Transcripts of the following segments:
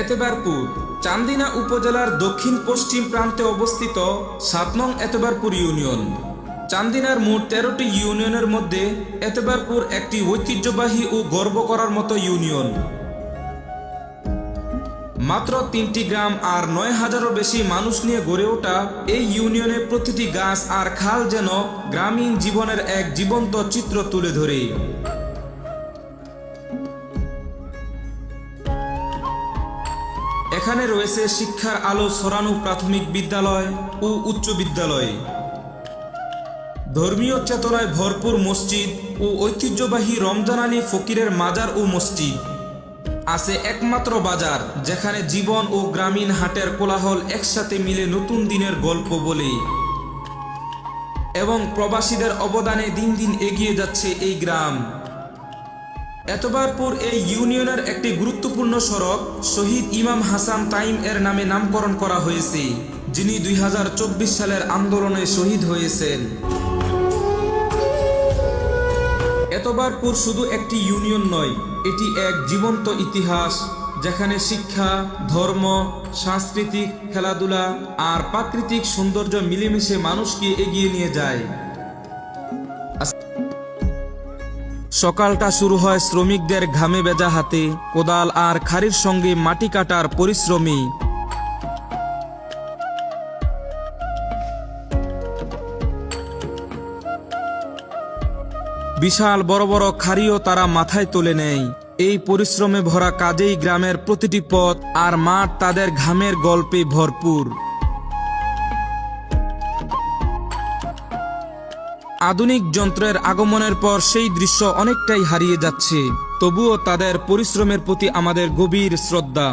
এতেবারপুর চান্দিনা উপজেলার দক্ষিণ পশ্চিম প্রান্তে অবস্থিত ৭ নং এতেবারপুর ইউনিয়ন। চান্দিনার মোট ১৩টি ইউনিয়নের মধ্যে এতেবারপুর একটি ঐতিহ্যবাহী ও গর্ব করার মতো ইউনিয়ন। মাত্র ৩টি গ্রাম আর ৯,০০০-এরও বেশি মানুষ নিয়ে গড়ে ওঠা এই ইউনিয়নে প্রতিটি গাছ আর খাল যেন গ্রামীণ জীবনের এক জীবন্ত চিত্র তুলে ধরে। এখানে রয়েছে শিক্ষার আলো ছড়ানো প্রাথমিক বিদ্যালয় ও উচ্চ বিদ্যালয়, ধর্মীয় চেতনায় ভরপুর মসজিদ ও ঐতিহ্যবাহী রমজান আলী ফকিরের মাজার ও মসজিদ। আছে একমাত্র বাজার যেখানে জীবন ও গ্রামীণ হাটের কোলাহল একসাথে মিলে নতুন দিনের গল্প বলে, এবং প্রবাসীদের অবদানে দিন দিন এগিয়ে যাচ্ছে এই গ্রাম। এতবারপুর এই ইউনিয়নের একটি গুরুত্বপূর্ণ সড়ক শহীদ ইমাম হাসান তাইম এর নামে নামকরণ করা হয়েছে, যিনি ২০২৪ সালের আন্দোলনে শহীদ হয়েছেন। এতবারপুর শুধু একটি ইউনিয়ন নয়, এটি এক জীবন্ত ইতিহাস যেখানে শিক্ষা, ধর্ম, সাংস্কৃতিক, খেলাধুলা আর প্রাকৃতিক সৌন্দর্য মিলেমিশে মানুষকে এগিয়ে নিয়ে যায়। সকালটা শুরু হয় শ্রমিকদের ঘামে ভেজা হাতে, কোদাল আর খাড়ির সঙ্গে মাটি কাটার পরিশ্রমী। বিশাল বড় বড় খাড়িও তারা মাথায় তুলে নেয়। এই পরিশ্রমে ভরা কাজেই গ্রামের প্রতিটি পথ আর মাঠ তাদের ঘামের গল্পে ভরপুর। আধুনিক যন্ত্রের আগমনের পর সেই দৃশ্য অনেকটাই হারিয়ে যাচ্ছে, তবুও তাদের পরিশ্রমের প্রতি আমাদের গভীর শ্রদ্ধা।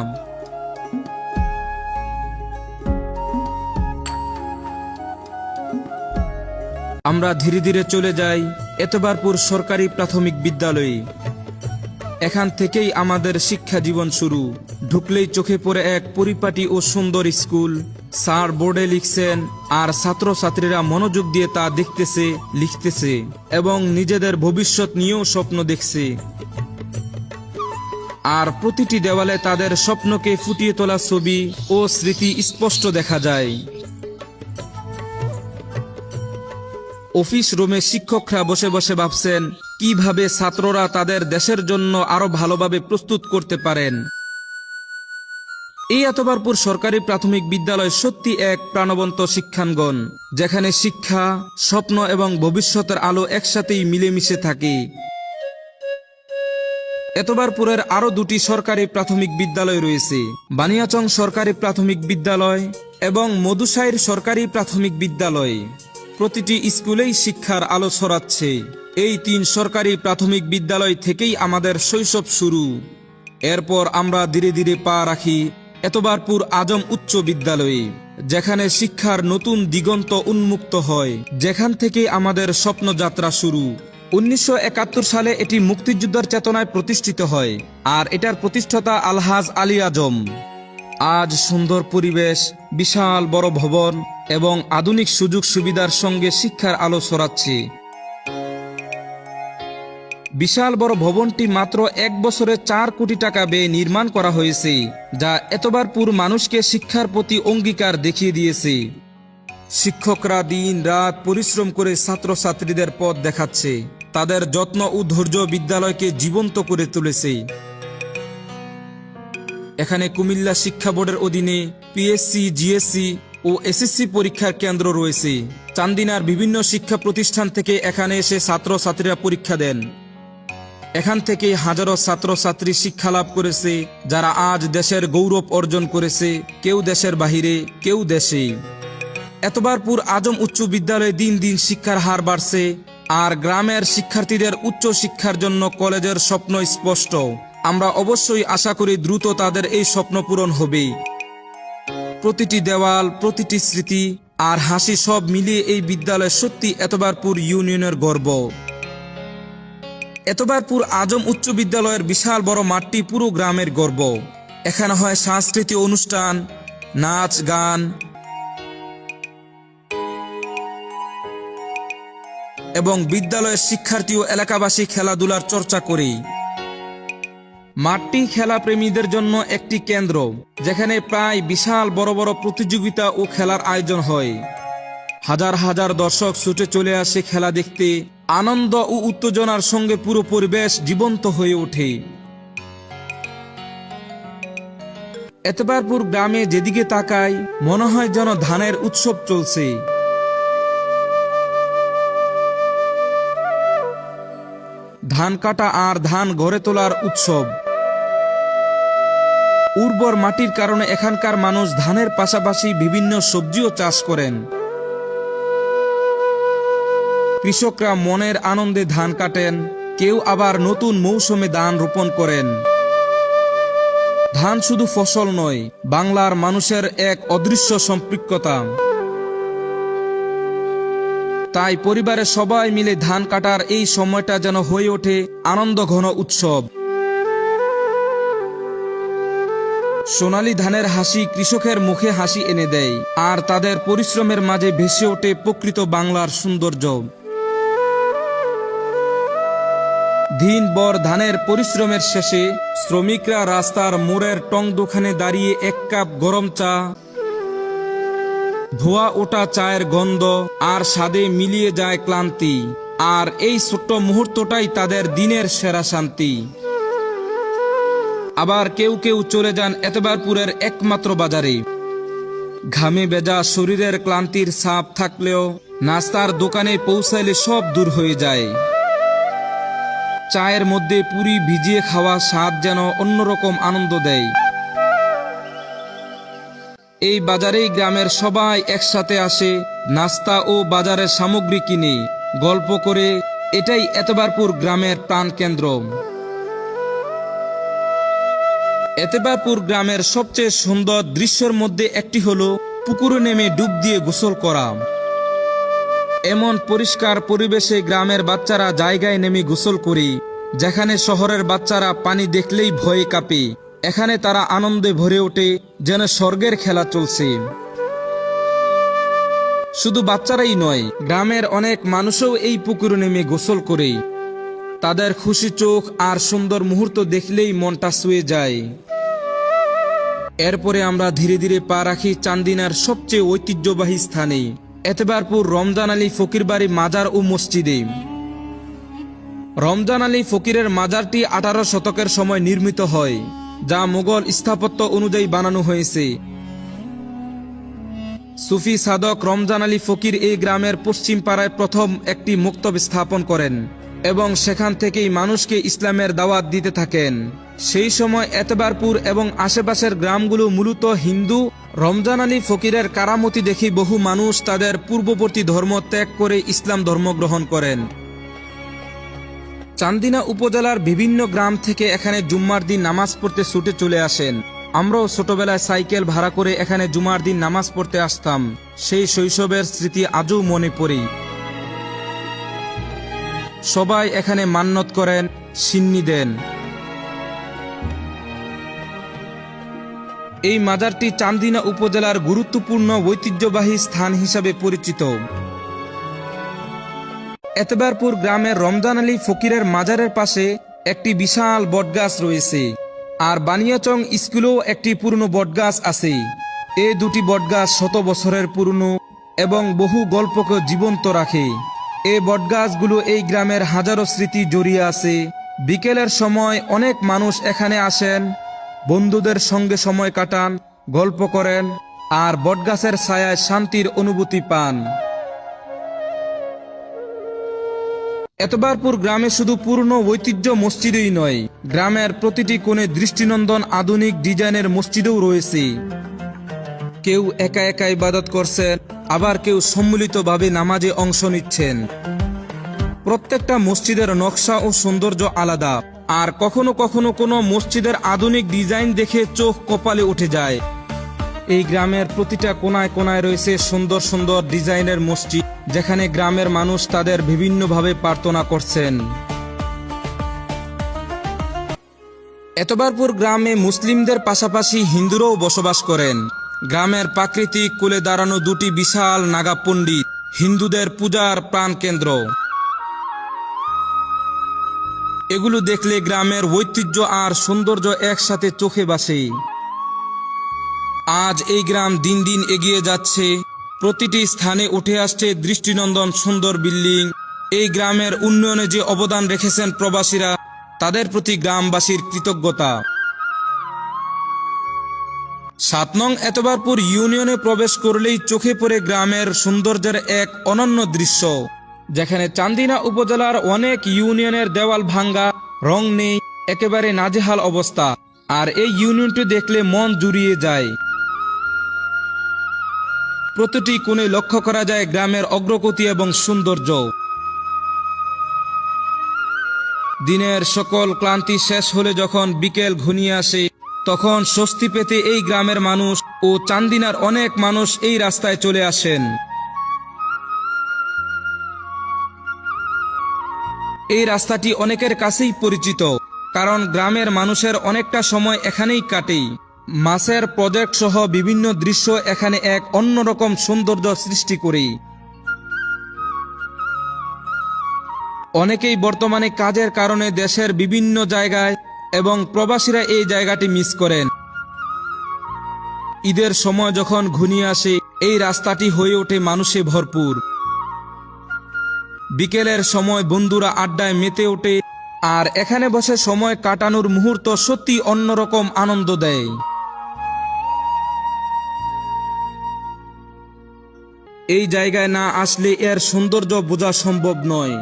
আমরা ধীরে ধীরে চলে যাই এতবারপুর সরকারি প্রাথমিক বিদ্যালয়ে। এখান থেকেই আমাদের শিক্ষা জীবন শুরু। ঢুকলেই চোখে পড়ে এক পরিপাটি ও সুন্দর স্কুল। স্যার বোর্ডে লিখছেন আর ছাত্রছাত্রীরা মনোযোগ দিয়ে তা দেখতেছে, লিখতেছে এবং নিজেদের ভবিষ্যৎ নিয়েও স্বপ্ন দেখছে। আর প্রতিটি দেওয়ালে তাদের স্বপ্নকে ফুটিয়ে তোলা ছবি ও স্মৃতি স্পষ্ট দেখা যায়। অফিস রুমে শিক্ষকরা বসে বসে ভাবছেন কিভাবে ছাত্ররা তাদের দেশের জন্য আরো ভালোভাবে প্রস্তুত করতে পারেন। এই এতবারপুর সরকারি প্রাথমিক বিদ্যালয় সত্যি এক প্রাণবন্ত শিক্ষাঙ্গন, যেখানে শিক্ষা, স্বপ্ন এবং ভবিষ্যতের আলো একসাথেই মিলেমিশে থাকে। এতবারপুরের আরো দুটি সরকারি প্রাথমিক বিদ্যালয় রয়েছে, বানিয়াচং সরকারি প্রাথমিক বিদ্যালয় এবং মধুসাইর সরকারি প্রাথমিক বিদ্যালয়। প্রতিটি স্কুলেই শিক্ষার আলো ছড়াচ্ছে। এই ৩ সরকারি প্রাথমিক বিদ্যালয় থেকেই আমাদের শৈশব শুরু। এরপর আমরা ধীরে ধীরে পা রাখি এতবারপুর আজম উচ্চ বিদ্যালয়ে, যেখানে শিক্ষার নতুন দিগন্ত উন্মুক্ত হয়, যেখান থেকে আমাদের স্বপ্নযাত্রা শুরু। ১৯৭১ সালে এটি মুক্তিযুদ্ধের চেতনায় প্রতিষ্ঠিত হয়, আর এটার প্রতিষ্ঠাতা আলহাজ আলী আজম। আজ সুন্দর পরিবেশ, বিশাল বড় ভবন এবং আধুনিক সুযোগ সুবিধার সঙ্গে শিক্ষার আলো ছড়াচ্ছে। বিশাল বড় ভবনটি মাত্র ১ বছরে ৪ কোটি টাকা ব্যয়ে নির্মাণ করা হয়েছে, যা এতবারপুর মানুষকে শিক্ষার প্রতি অঙ্গীকার দেখিয়ে দিয়েছে। শিক্ষকরা দিন রাত পরিশ্রম করে ছাত্রছাত্রীদের পথ দেখাচ্ছে। তাদের যত্ন ও ধৈর্য বিদ্যালয়কে জীবন্ত করে তুলেছে। এখানে কুমিল্লা শিক্ষা বোর্ডের অধীনে পিএসসি, জিএসসি ও এসএসসি পরীক্ষার কেন্দ্র রয়েছে। চান্দিনার বিভিন্ন শিক্ষা প্রতিষ্ঠান থেকে এখানে এসে ছাত্রছাত্রীরা পরীক্ষা দেন। এখান থেকে হাজারো ছাত্রছাত্রী শিক্ষা লাভ করেছে, যারা আজ দেশের গৌরব অর্জন করেছে, কেউ দেশের বাহিরে, কেউ দেশে। এতবারপুর আজম উচ্চ বিদ্যালয়ে দিন দিন শিক্ষার হার বাড়ছে, আর গ্রামের শিক্ষার্থীদের উচ্চ শিক্ষার জন্য কলেজের স্বপ্ন স্পষ্ট। আমরা অবশ্যই আশা করি দ্রুত তাদের এই স্বপ্ন পূরণ হবে। প্রতিটি দেওয়াল, প্রতিটি স্মৃতি আর হাসি সব মিলিয়ে এই বিদ্যালয় সত্যি এতবারপুর ইউনিয়নের গর্ব। এতবারপুর আজম উচ্চ বিদ্যালয়ের বিশাল বড় মাঠটি পুরো গ্রামের গর্ব। এখানে হয় সাংস্কৃতিক অনুষ্ঠান, নাচ, গান এবং বিদ্যালয়ের শিক্ষার্থী ও এলাকাবাসী খেলাধুলার চর্চা করে। মাঠটি খেলাপ্রেমীদের জন্য একটি কেন্দ্র, যেখানে প্রায় বিশাল বড় বড় প্রতিযোগিতা ও খেলার আয়োজন হয়। হাজার হাজার দর্শক ছুটে চলে আসে খেলা দেখতে। আনন্দ ও উত্তেজনার সঙ্গে পুরো পরিবেশ জীবন্ত হয়ে ওঠে। এতবারপুর গ্রামে যেদিকে তাকাই মনে হয় যেন ধানের উৎসব চলছে। ধান কাটা আর ধান ঘরে তোলার উৎসব। উর্বর মাটির কারণে এখানকার মানুষ ধানের পাশাপাশি বিভিন্ন সবজিও চাষ করেন। কৃষকরা মনের আনন্দে ধান কাটেন, কেউ আবার নতুন মৌসুমে ধান রোপণ করেন। ধান শুধু ফসল নয়, বাংলার মানুষের এক অদৃশ্য সম্পৃক্ততা। তাই পরিবারের সবাই মিলে ধান কাটার এই সময়টা যেন হয়ে ওঠে আনন্দঘন উৎসব। সোনালী ধানের হাসি কৃষকের মুখে হাসি এনে দেয়, আর তাদের পরিশ্রমের মাঝে ভেসে ওঠে প্রকৃত বাংলার সৌন্দর্য। দিনভর ধানের পরিশ্রমের শেষে শ্রমিকরা রাস্তার মোড়ের টং দোকানে দাঁড়িয়ে এক কাপ গরম চা, ধোয়া ওঠা চায়ের গন্ধ আর স্বাদে মিলিয়ে যায় ক্লান্তি। আর এই ছোট্ট মুহূর্তটাই তাদের দিনের সেরা শান্তি। আবার কেউ কেউ চলে যান এতবারপুরের একমাত্র বাজারে। ঘামে ভেজা শরীরের ক্লান্তির ছাপ থাকলেও নাস্তার দোকানে পৌঁছাইলে সব দূর হয়ে যায়। চায়ের মধ্যে পুরি ভিজিয়ে খাওয়া স্বাদ যেন অন্যরকম আনন্দ দেয়। এই বাজারেই গ্রামের সবাই একসাথে আসে, নাস্তা ও বাজারের সামগ্রী কিনে গল্প করে। এটাই এতবারপুর গ্রামের প্রাণকেন্দ্র। এতবারপুর গ্রামের সবচেয়ে সুন্দর দৃশ্যের মধ্যে একটি হলো পুকুরে নেমে ডুব দিয়ে গোসল করা। এমন পরিষ্কার পরিবেশে গ্রামের বাচ্চারা জায়গায় নেমে গোসল করে, যেখানে শহরের বাচ্চারা পানি দেখলেই ভয়ে কাঁপে। এখানে তারা আনন্দে ভরে ওঠে, যেন স্বর্গের খেলা চলছে। শুধু বাচ্চারাই নয়, গ্রামের অনেক মানুষও এই পুকুরে নেমে গোসল করে। তাদের খুশি চোখ আর সুন্দর মুহূর্ত দেখলেই মনটা ছুঁয়ে যায়। এরপরে আমরা ধীরে ধীরে পা রাখি চান্দিনার সবচেয়ে ঐতিহ্যবাহী স্থানে, এতবারপুর রমজান আলী ফকির বাড়ি মাজার ও মসজিদে। রমজান আলী ফকিরের মাজারটি 18 শতকের সময় নির্মিত হয়, যা মুঘল স্থাপত্য অনুযায়ী বানানো হয়েছে। সুফি সাধক রমজান আলী ফকির এই গ্রামের পশ্চিম পাড়ায় প্রথম একটি মক্তব স্থাপন করেন এবং সেখান থেকেই মানুষকে ইসলামের দাওয়াত দিতে থাকেন। সেই সময় এতবারপুর এবং আশেপাশের গ্রামগুলো মূলত হিন্দু। রমজান আলী ফকিরের কারামতি দেখে বহু মানুষ তাদের পূর্ববর্তী ধর্ম ত্যাগ করে ইসলাম ধর্ম গ্রহণ করেন। চান্দিনা উপজেলার বিভিন্ন গ্রাম থেকে এখানে জুম্মার দিন নামাজ পড়তে ছুটে চলে আসেন। আমরাও ছোটবেলায় সাইকেল ভাড়া করে এখানে জুমার দিন নামাজ পড়তে আসতাম। সেই শৈশবের স্মৃতি আজও মনে পড়ে। সবাই এখানে মান্নত করেন, সিন্নি দেন। এই মাজারটি চান্দিনা উপজেলার গুরুত্বপূর্ণ ঐতিহ্যবাহী স্থান হিসাবে পরিচিত। এতবারপুর গ্রামের রমজান আলী ফকিরের মাজারের পাশে একটি বিশাল বটগাছ রয়েছে, আর বানিয়াচং স্কুলেও একটি পুরনো বটগাছ আছে। এই দুটি বটগাছ 100 বছরের পুরনো এবং বহু গল্পকে জীবন্ত রাখে। এই বটগাছগুলো এই গ্রামের হাজারো স্মৃতি জড়িয়ে আছে। বিকেলের সময় অনেক মানুষ এখানে আসেন, বন্ধুদের সঙ্গে সময় কাটান, গল্প করেন আর বটগাছের ছায়ায় শান্তির অনুভূতি পান। এতবারপুর গ্রামে শুধু পুরনো ঐতিহ্য মসজিদই নয়, গ্রামের প্রতিটি কোণে দৃষ্টিনন্দন আধুনিক ডিজাইনের মসজিদও রয়েছে। কেউ একা একা ইবাদত করছেন, আবার কেউ সম্মিলিতভাবে নামাজে অংশ নিচ্ছেন। প্রত্যেকটা মসজিদের নকশা ও সৌন্দর্য আলাদা, আর কখনো কখনো কোনো মসজিদের আধুনিক ডিজাইন দেখে চোখ কপালে উঠে যায়। এই গ্রামের প্রতিটা কোনায় কোনায় রয়েছে সুন্দর সুন্দর ডিজাইনের মসজিদ, যেখানে গ্রামের মানুষ তাদের বিভিন্নভাবে প্রার্থনা করছেন। এতবারপুর গ্রামে মুসলিমদের পাশাপাশি হিন্দুরাও বসবাস করেন। গ্রামের প্রাকৃতিক কোলে দাঁড়ানো দুটি বিশাল নাগা পণ্ডিত হিন্দুদের পূজার প্রাণকেন্দ্র। এগুলো দেখলে গ্রামের ঐতিহ্য আর সৌন্দর্য একসাথে চোখে ভাসে। আজ এই গ্রাম দিন দিন এগিয়ে যাচ্ছে, প্রতিটি স্থানে উঠে আসছে দৃষ্টিনন্দন সুন্দর বিল্ডিং। এই গ্রামের উন্নয়নে যে অবদান রেখেছেন প্রবাসীরা, তাদের প্রতি গ্রামবাসীর কৃতজ্ঞতা। ৭ নং এতবারপুর ইউনিয়নে প্রবেশ করলেই চোখে পড়ে গ্রামের সৌন্দর্যের এক অনন্য দৃশ্য, যেখানে চান্দিনা উপজেলার অনেক ইউনিয়নের দেওয়াল ভাঙ্গা, রং নেই, একেবারে নাজেহাল অবস্থা। আর এই ইউনিয়নটি দেখলে মন জুড়িয়ে যায়। প্রতিটি কোণে লক্ষ্য করা যায় গ্রামের অগ্রগতি এবং সৌন্দর্য। দিনের সকল ক্লান্তি শেষ হলে যখন বিকেল ঘনিয়ে আসে, তখন স্বস্তি পেতে এই গ্রামের মানুষ ও চান্দিনার অনেক মানুষ এই রাস্তায় চলে আসেন। এই রাস্তাটি অনেকের কাছেই পরিচিত, কারণ গ্রামের মানুষের অনেকটা সময় এখানেই কাটে। মাছের প্রজেক্ট সহ বিভিন্ন দৃশ্য এখানে এক অন্যরকম সৌন্দর্য সৃষ্টি করে। অনেকেই বর্তমানে কাজের কারণে দেশের বিভিন্ন জায়গায় এবং প্রবাসীরা এই জায়গাটি মিস করেন। ঈদের সময় যখন ঘনিয়ে আসে, এই রাস্তাটি হয়ে ওঠে মানুষে ভরপুর। বিকেলের সময় বন্ধুরা আড্ডায় মেতে ওঠে, আর এখানে বসে সময় কাটানোর মুহূর্ত সত্যি অন্যরকম আনন্দ দেয়। এই জায়গায় না আসলে এর সৌন্দর্য বোঝা সম্ভব নয়।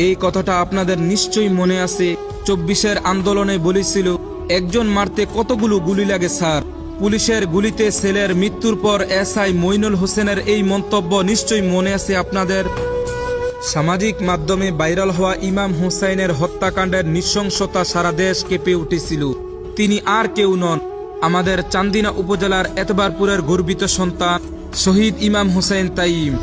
এই কথাটা আপনাদের নিশ্চয়ই মনে আছে, ২৪-এর আন্দোলনে বলেছিল, একজন মারতে কতগুলো গুলি লাগে স্যার। পুলিশের গুলিতে ছেলের মৃত্যুর পর এসআই মইনুল হোসেনের এই মন্তব্য নিশ্চয়ই মনে আছে আপনাদের। সামাজিক মাধ্যমে ভাইরাল হওয়া ইমাম হুসাইনের হত্যাকাণ্ডের নৃশংসতা সারা দেশ কেঁপে উঠেছিল। তিনি আর কেউ নন, আমাদের চান্দিনা উপজেলার এতবারপুরের গর্বিত সন্তান শহীদ ইমাম হুসাইন তাইম।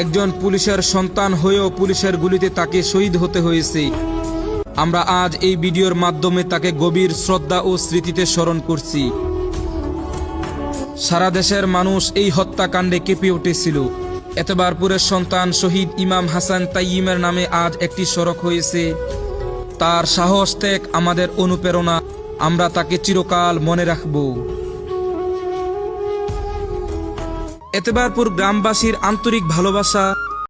একজন পুলিশের সন্তান হয়েও পুলিশের গুলিতে তাকে শহীদ হতে হয়েছে। আমরা আজ এই ভিডিওর মাধ্যমে তাকে গভীর শ্রদ্ধা ও স্মৃতিতে স্মরণ করছি। সারা দেশের মানুষ এই হত্যাকাণ্ডে কেঁপে উঠেছিল। এতবারপুরের সন্তান শহীদ ইমাম হাসান তাইমের নামে আজ একটি সড়ক হয়েছে। তার সাহস ত্যাগ আমাদের অনুপ্রেরণা, আমরা তাকে চিরকাল মনে রাখব। এতবারপুর গ্রামবাসীর আন্তরিক ভালোবাসা